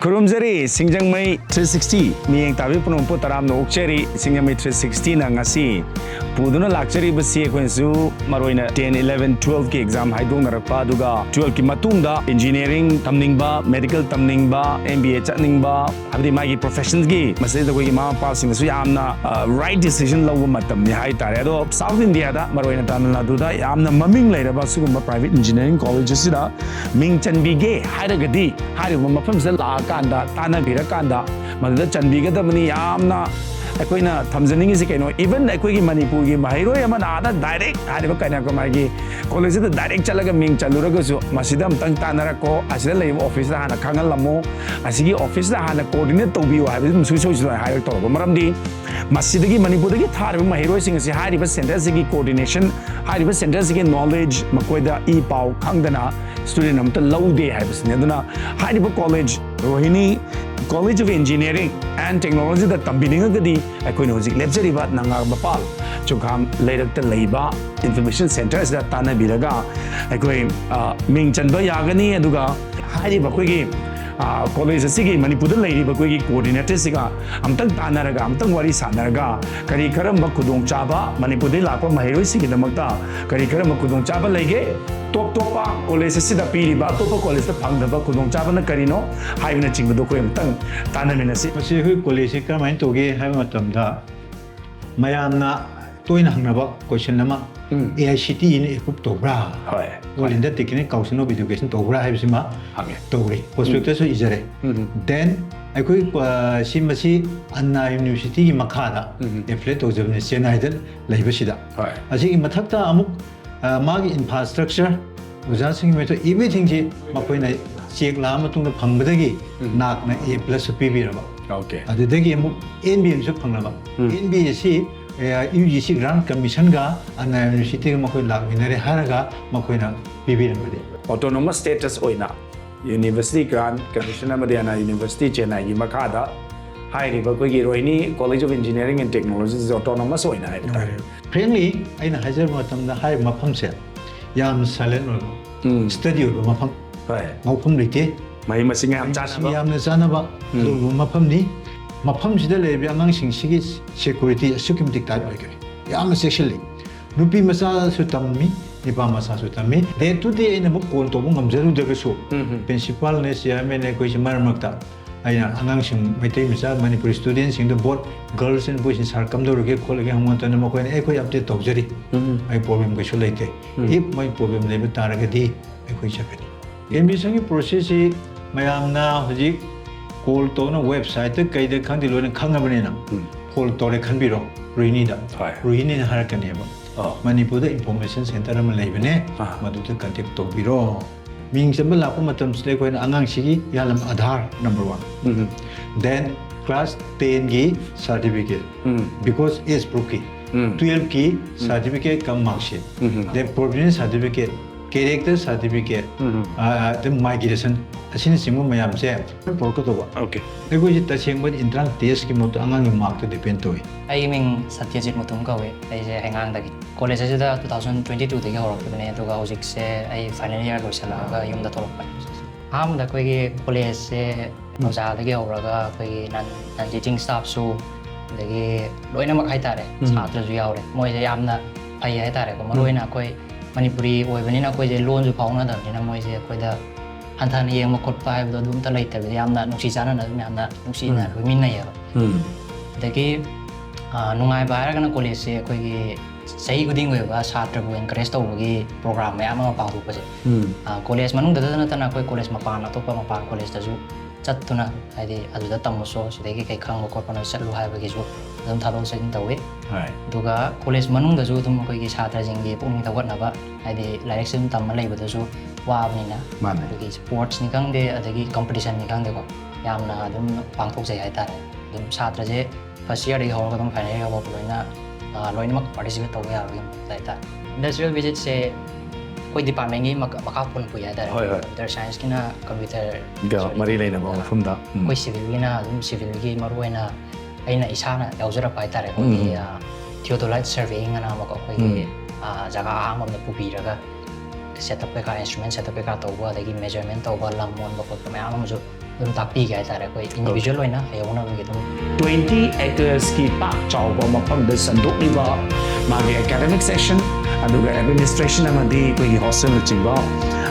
Kurumjari Singjamei 360 miyeng tabi punumpu taram no ukcheri Singjamei 360 na ngasi puduna lakchari basi ekwensu maroina 10 11 12 ki exam haidong narakpa aduga 12 ki matungda engineering tamningba medical tamningba MBA chatningba abdi magi professions gi masai da koi ma pa sing su yamna right decision lawu matam ni hai tare ado South India da maroina Tamil Nadu da yamna maming lairaba sugumba private engineering colleges da ming chanbige hairagadi hairuma mafam se la kanda tana bira kanda madada chanbiga da mani yamna akoina thamjaning is kaino even akoi Manipur gi mahairoi ama na direct hariba Kanyakumari gi college da direct chalaga ming chaluraga su masida amtang tanara ko asida lei office da hana khangal lamo asigi office da hana coordinate tobiyo habi musu so so hayo to maramdi masida gi Manipur gi thariba mahairoi sing si hariba center gi coordination hariba center gi knowledge makoida e pau khangdana student amta laude habisne aduna hariba college Rohini College of Engineering and Technology da tambiningba gadi akoina hojik lecture ba nanga bapal chukam leirakta leiba information centers da tana biraga akoi ming chanba yagani aduga hari ba koi gi college asigi Manipur da leiri ba koi gi coordinator siga amtang tanaraga amtang wari sanaraga kari karamba khudong chaba Manipur dai lakpa mahairoi sigi damakta kari karamba khudong chaba lege top topa college asida piriba topa college da phangdaba khudong chaba na karino haibna chingdo koi amtang tanamina si masi hui college kamain toge hai matamda mayamna toina hangnaba question nama AICT in equip tobra hoi all in the technical council of education tobra hai bisima hange togri prospectus ijare then akoi simasi Anna University gi makhada affiliate tojabne Chennai da leibasida hoi asi gi mathakta amuk magi infrastructure uja sing me to everything ji makoina check la matungna phangbadagi nakna A+ pibiraba okay adudagi amuk NBM su phanglaba NBSC UGC Grant Commission ga Anna University ga makoi lakminare haraga makoina pibirabadi autonomous status oina University Grant Commission amadi Anna University Chennai gi makhada hairiba koi gi Rohini College of Engineering and Technology is autonomous oina hai frankly aina hajar matamda hai mafam se yam silent ro study ro mafam hai ngauphum leite mai masing am chanaba yamna chanaba ro mafam ni mafam sida lebi angang sing sigi security security type oigre yam sexually nupi masa su tammi nipa masa su tammi day to day ina mo call to ngamjaru daga so principal ne sia me ne koi mar makta aina angang sing maitai misa Manipur students sing the both girls and boys in sarkam do roge kholage hamon tan mo koi ne koi update tawjari ai problem ko so leite if my problem lebe taragadi ai koi chakani admission gi process si mayamna hoji call to na website ta kai de khandi lo ne khangabane na call to re khanbiro Rohini da Rohini na harakani ba Manipur da information center ma leibane madu ta contact to biro ming sambal la matam sle ko na angang sigi yalam Aadhaar number 1 then class 10 gi certificate because age proof ki 12 ki certificate kam mark sheet then provisional certificate character certificate the migration asina simu mayam se porko to ba okay ego ji taseng ba entrance test ki mot angang mark to depend toy ai ming Satyajit mutum ka we ai je hangang da college se da 2022 de ga horok ne to ga hojik se ai final year lo sala ga yum da tolok pa am da koi ge college se oja da ge horaga koi nan teaching staff su da ge loina mak hai tare chhatra ju yaure moi je yamna ai hai tare ko maroina koi Manipuri oi bani na koi je loan ju phauna da ni na moi je koi da hanthana yeng ma khot pa hai da dum ta lai ta yamna nuksi chana na yamna nuksi na ro min na ya da ge nungai ba ra kana college se koi ge sahi guding we ba chhatra bu encourage to gi program ya ma pa ru pa je college manung da na ta na koi college ma pa na to pa ma pa college da ju chat tu na ai de adu da tam so si de gi kai khang ko pa na chat lu hai ba gi ju dum tha dong se ta we hai duga college manung da ju tum koi gi chhatra jing gi pung ta wat na ba ai de direct sim tam ma lai ba da ju wa ba ni na man du gi sports ni kang de adagi competition ni kang de ko yam na dum pang thok jai hai ta dum chhatra je first year de ho ga dum final year ba loina loina mak participate to ya ri tai ta industrial visit se koi department gi maka pun pu ya da computer science ki na computer ga mari leina ba mafum da koi civil gi na dum civil gi maruina aina isana yaujara pai tare ko gi theodolite surveying na ma ko koi jaga am na pu bi raga setup ka instrument setup ka to ba da gi measurement to ba lam mon ba ko ma am jo ꯑꯗꯨꯝ ꯇꯥꯛꯄꯤꯒꯦ ꯍꯥꯏꯇꯥꯔꯦ ꯑꯩꯈꯣꯏ individual ꯑꯣꯏꯅ ꯍꯩꯍꯧꯅꯕꯒꯤ ꯑꯗꯨꯝ 20 acres ki pak chawba mafamda sandokliba magi academic section aduga administration amadi koi hostel chingba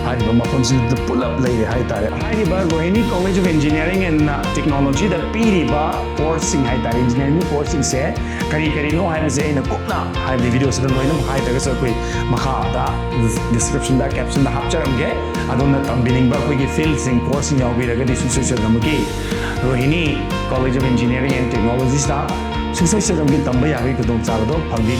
hariba mafamsida pull up leire hai tare hariba Rohini College of Engineering and Technology da piriba coursing hai tare engineering coursing se kari no hai se ina kopna hai video se loina hai tare so koi makha da description da caption da hapcharamge adonna tambiningba koi ki field sing coursing yaubiraga di success ramaki Rohini College of Engineering and Technology staff success ramgi tamba yagi kudong chagdo phangbi